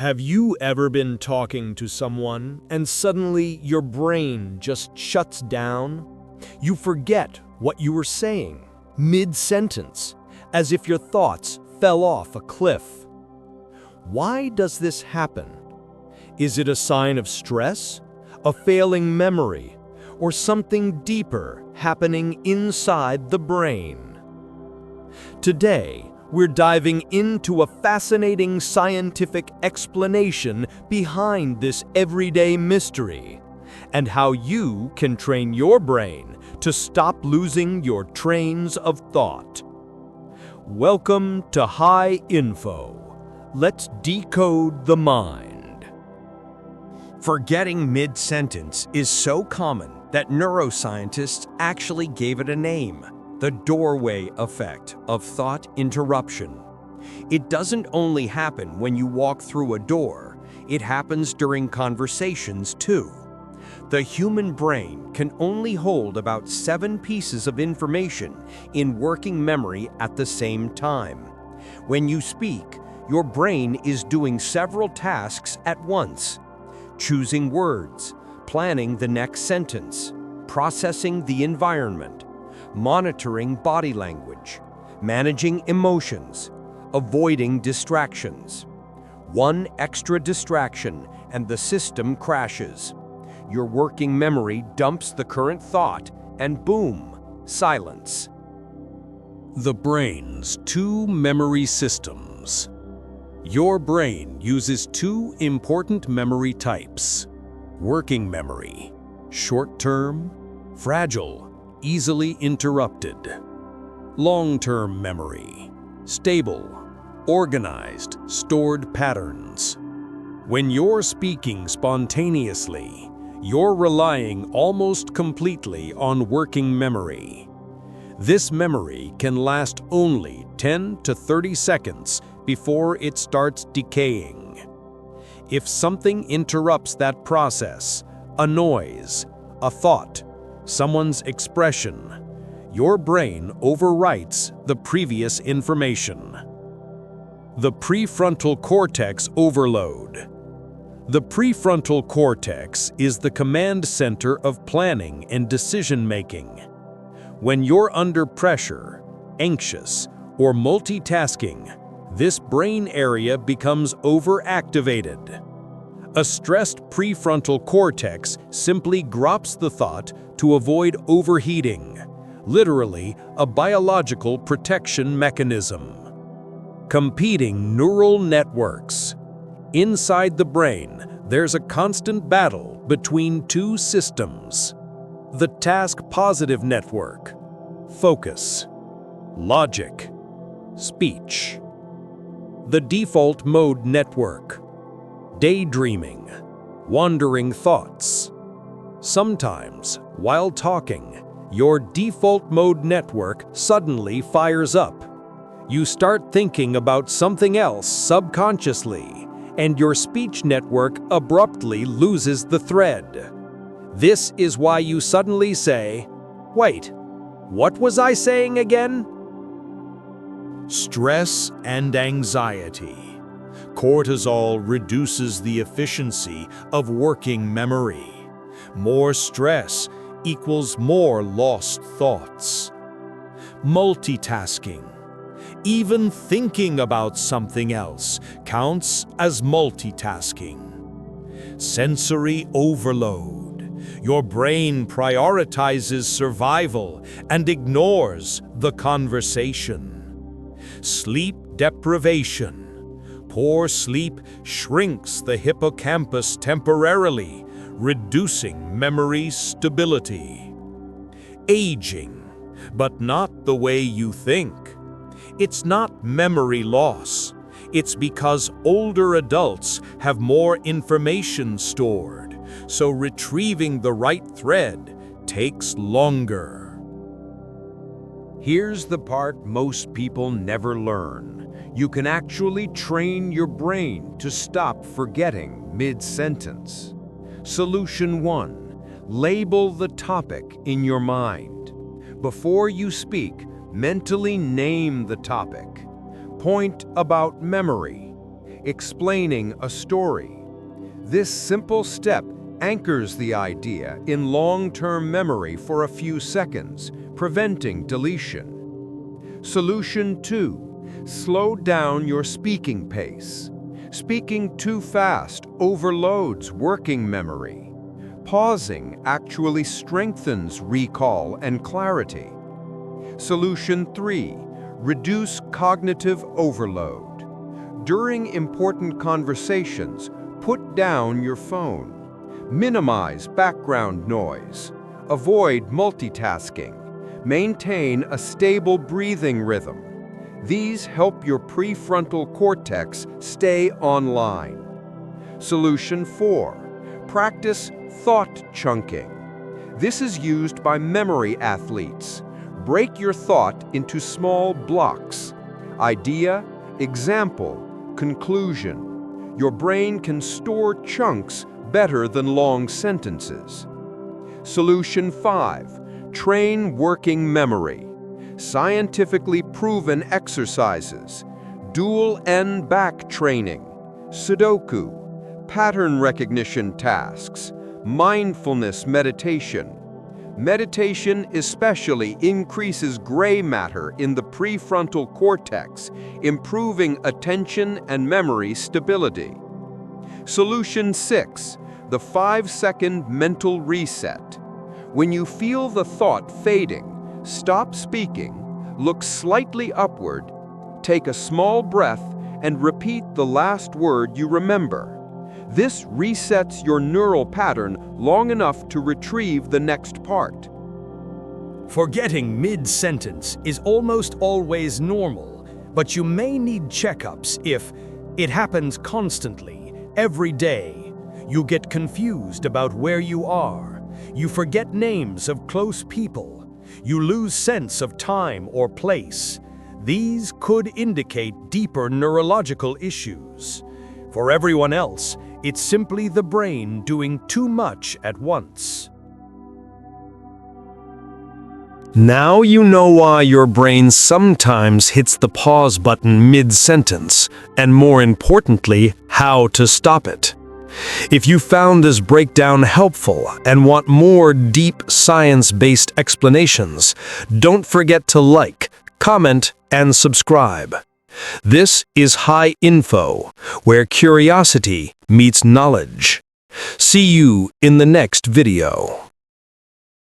Have you ever been talking to someone and suddenly your brain just shuts down? You forget what you were saying, mid-sentence, as if your thoughts fell off a cliff. Why does this happen? Is it a sign of stress, a failing memory, or something deeper happening inside the brain? Today, we're diving into a fascinating scientific explanation behind this everyday mystery, and how you can train your brain to stop losing your trains of thought. Welcome to High Info. Let's decode the mind. Forgetting mid-sentence is so common that neuroscientists actually gave it a name: the doorway effect of thought interruption. It doesn't only happen when you walk through a door, it happens during conversations too. The human brain can only hold about 7 pieces of information in working memory at the same time. When you speak, your brain is doing several tasks at once: choosing words, planning the next sentence, processing the environment, monitoring body language, managing emotions, avoiding distractions. One extra distraction and the system crashes. Your working memory dumps the current thought and boom, silence. The brain's 2 memory systems. Your brain uses 2 important memory types: working memory, short-term, fragile, easily interrupted; long-term memory, stable, organized, stored patterns. When you're speaking spontaneously, you're relying almost completely on working memory. This memory can last only 10 to 30 seconds before it starts decaying. If something interrupts that process, a noise, a thought, someone's expression, your brain overwrites the previous information. The prefrontal cortex overload. The prefrontal cortex is the command center of planning and decision-making. When you're under pressure, anxious, or multitasking, this brain area becomes overactivated. A stressed prefrontal cortex simply drops the thought to avoid overheating, literally a biological protection mechanism. Competing neural networks. Inside the brain, there's a constant battle between 2 systems: the task-positive network, focus, logic, speech; the default mode network, daydreaming, wandering thoughts. Sometimes, while talking, your default mode network suddenly fires up. You start thinking about something else subconsciously, and your speech network abruptly loses the thread. This is why you suddenly say, "Wait, what was I saying again?" Stress and anxiety. Cortisol reduces the efficiency of working memory. More stress equals more lost thoughts. Multitasking. Even thinking about something else counts as multitasking. Sensory overload. Your brain prioritizes survival and ignores the conversation. Sleep deprivation. Poor sleep shrinks the hippocampus temporarily, reducing memory stability. Aging, but not the way you think. It's not memory loss. It's because older adults have more information stored, so retrieving the right thread takes longer. Here's the part most people never learn. You can actually train your brain to stop forgetting mid-sentence. Solution 1: label the topic in your mind. Before you speak, mentally name the topic. Point about memory. explaining a story. This simple step anchors the idea in long-term memory for a few seconds, preventing deletion. Solution 2. Slow down your speaking pace. Speaking too fast overloads working memory. Pausing actually strengthens recall and clarity. Solution 3. Reduce cognitive overload. During important conversations, put down your phone. Minimize background noise. Avoid multitasking. Maintain a stable breathing rhythm. These help your prefrontal cortex stay online. Solution 4. Practice thought chunking. This is used by memory athletes. Break your thought into small blocks. Idea, example, conclusion. Your brain can store chunks better than long sentences. Solution 5. Train working memory. Scientifically proven exercises. Dual and back training. Sudoku. Pattern recognition tasks. Mindfulness meditation. Meditation especially increases gray matter in the prefrontal cortex, improving attention and memory stability. Solution 6. The 5-second mental reset. When you feel the thought fading, stop speaking, look slightly upward, take a small breath, and repeat the last word you remember. This resets your neural pattern long enough to retrieve the next part. Forgetting mid-sentence is almost always normal, but you may need checkups if it happens constantly, every day. You get confused about where you are. You forget names of close people. You lose sense of time or place. These could indicate deeper neurological issues. For everyone else, it's simply the brain doing too much at once. Now you know why your brain sometimes hits the pause button mid-sentence, and more importantly, how to stop it. If you found this breakdown helpful and want more deep science-based explanations, don't forget to like, comment, and subscribe. This is High Info, where curiosity meets knowledge. See you in the next video.